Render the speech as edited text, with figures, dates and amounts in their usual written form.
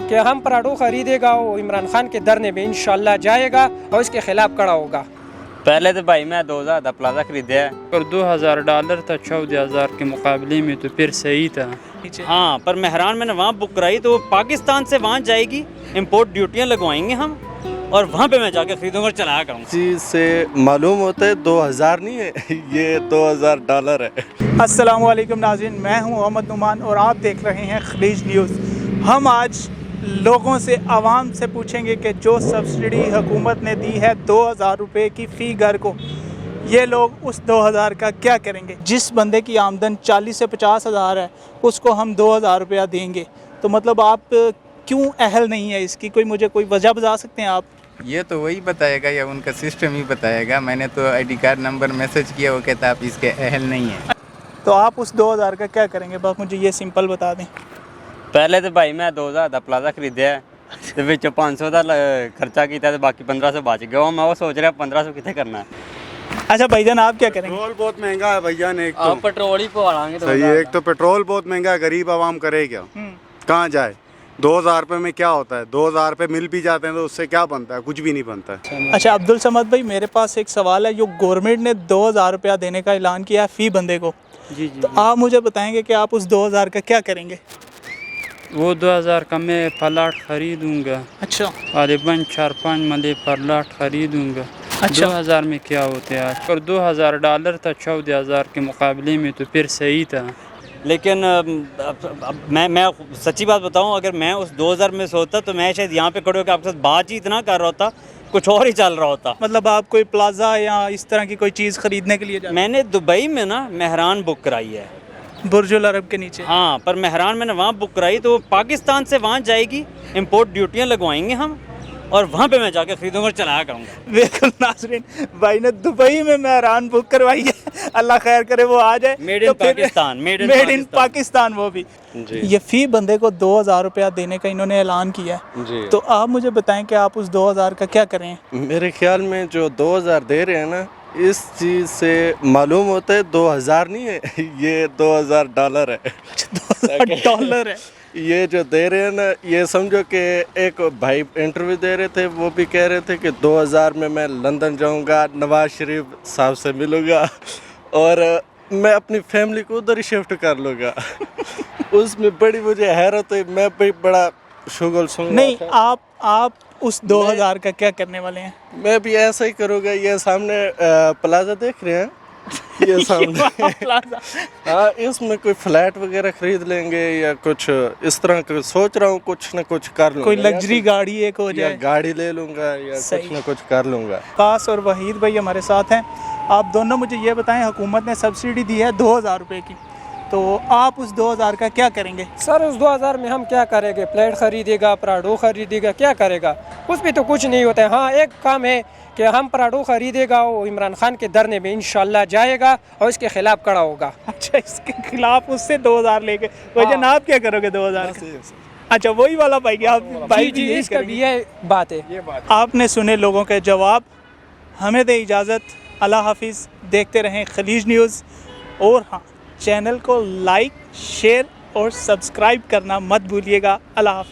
کہ ہم پراڈو خریدے گا وہ عمران خان کے دھرنے میں انشاءاللہ جائے گا اور اس کے خلاف کھڑا ہوگا۔ پہلے تو بھائی میں 2000 کا پلازا خریدا ہے اور $2000 تھا 14,000 کے مقابلے میں، تو پھر صحیح تھا۔ ہاں، پر مہران میں نے وہاں بک کرائی تو وہ پاکستان سے وہاں جائے گی، امپورٹ ڈیوٹیاں لگوائیں گے ہم، اور وہاں پہ میں جا کے خریدوں گا اور چلایا کروں گا۔ چیز سے معلوم ہوتا ہے 2000 نہیں ہے، یہ $2000 ہے۔ السلام علیکم ناظرین، میں ہوں محمد نعمان اور آپ دیکھ رہے ہیں خلیج نیوز۔ ہم آج لوگوں سے، عوام سے پوچھیں گے کہ جو سبسڈی حکومت نے دی ہے 2000 روپے کی فی گھر کو، یہ لوگ اس 2000 کا کیا کریں گے؟ جس بندے کی آمدن 40 سے 50 ہزار ہے اس کو ہم 2000 روپیہ دیں گے، تو مطلب آپ کیوں اہل نہیں ہے اس کی؟ مجھے کوئی وجہ بتا سکتے ہیں آپ؟ یہ تو وہی بتائے گا یا ان کا سسٹم ہی بتائے گا۔ میں نے تو I D card number message کیا، وہ کہتا آپ اس کے اہل نہیں ہیں۔ تو آپ اس 2000 کا کیا کریں گے؟ بس مجھے یہ سمپل بتا دیں۔ پہلے تو بھائی میں 2000 کا پلازا خریدا ہے تو وچ 500 کا خرچہ کیتا تو باقی 1500 بچ گیا، میں وہ سوچ رہا 1500 کتنے کرنا ہے۔ اچھا بھائی جان، آپ کیا کریں گے؟ پیٹرول بہت مہنگا ہے بھائی جان، ایک تو پیٹرول ہی پوا گے صحیح ہے، ایک تو پیٹرول بہت مہنگا ہے، غریب عوام کرے کیا؟ کہاں جائے؟ 2000 روپے میں کیا ہوتا ہے؟ 2000 روپے مل بھی جاتے ہیں تو اس سے کیا بنتا ہے؟ کچھ بھی نہیں بنتا ہے۔ اچھا عبدالصمد بھائی، میرے پاس ایک سوال ہے۔ جو گورنمنٹ نے 2000 روپیہ دینے کا اعلان کیا ہے فی بندے کو، جی تو آپ مجھے بتائیں گے کہ آپ اس 2000 کا کیا کریں گے؟ وہ 2000 کا میں پلاٹ خریدوں گا، اچھا غالباً 4-5 ملے پلاٹ خریدوں گا۔ اچھا 2000 میں کیا ہوتے ہیں آج؟ اور $2000 تھا 14,000 کے مقابلے میں، تو پھر صحیح تھا۔ لیکن میں سچی بات بتاؤں، اگر میں اس 2000 میں سوچتا تو میں شاید یہاں پہ کھڑے ہو کے آپ کے ساتھ بات چیت نہ کر رہا ہوتا، کچھ اور ہی چل رہا ہوتا۔ مطلب آپ کوئی پلازا یا اس طرح کی کوئی چیز خریدنے کے لیے جا رہے میں نے دبئی میں نا مہران بک کرائی ہے، ہیں؟ برج العرب کے نیچے؟ ہاں، پر مہران میں نے وہاں بک کرائی تو وہ پاکستان سے وہاں جائے گی، امپورٹ ڈیوٹیاں لگوائیں گے ہم، اور وہاں پہ میں جا کے خریدوں گا اور چلایا کروں گا۔ بالکل ناظرین، بھائی نے دبئی میں مہران بک کروائی ہے، اللہ خیر کرے وہ آ جائے۔ Made in Pakistan, made in Pakistan وہ بھی۔ یہ فی بندے کو 2000 روپیہ دینے کا انہوں نے اعلان کیا ہے، تو آپ مجھے بتائیں کہ آپ اس 2000 کا کیا کریں؟ میرے خیال میں جو 2000 دے رہے ہیں نا، اس چیز سے معلوم ہوتا ہے 2000 نہیں ہے، یہ $2000 ہے۔ $2000 ہے؟ یہ جو دے رہے ہیں نا، یہ سمجھو کہ ایک بھائی انٹرویو دے رہے تھے، وہ بھی کہہ رہے تھے کہ 2000 میں لندن جاؤں گا، نواز شریف صاحب سے ملوں گا اور میں اپنی فیملی کو ادھر ہی شفٹ کر لوں گا۔ اس میں بڑی مجھے حیرت ہے، میں بھی بڑا شغل سن نہیں، آپ اس 2000 کا کیا کرنے والے ہیں؟ میں بھی ایسا ہی کروں گا۔ یہ سامنے پلازا دیکھ رہے ہیں، یہ سامنے ہاں، اس میں کوئی فلیٹ وغیرہ خرید لیں گے یا کچھ اس طرح کا سوچ رہا ہوں، کچھ نہ کچھ کر لوں گا۔ کوئی لگژری گاڑی ایک ہو جائے، گاڑی لے لوں گا یا کچھ نہ کچھ کر لوں گا۔ قاس اور وحید بھائی ہمارے ساتھ ہیں۔ آپ دونوں مجھے یہ بتائیں، حکومت نے سبسڈی دی ہے 2000 روپے کی، تو آپ اس 2000 کا کیا کریں گے؟ سر اس 2000 میں ہم کیا کریں گے؟ پلیٹ خریدے گا، پراڈو خریدے گا، کیا کرے گا؟ اس پہ تو کچھ نہیں ہوتا ہے۔ ہاں، ایک کام ہے کہ ہم پراڈو خریدے گا وہ عمران خان کے دھرنے میں انشاءاللہ جائے گا اور اس کے خلاف کھڑا ہوگا۔ اچھا، اس کے خلاف اس سے 2000 لے کے وجہ آپ کیا کرو گے 2000 کا؟ اچھا وہی والا بھائی، آپ بھائی جی اس کا بھی یہ بات ہے۔ آپ نے سنے لوگوں کے جواب، ہمیں دے اجازت، اللہ حافظ۔ دیکھتے رہیں خلیج نیوز، اور ہاں، چینل کو لائک، شیئر اور سبسکرائب کرنا مت بھولیے گا۔ اللہ حافظ۔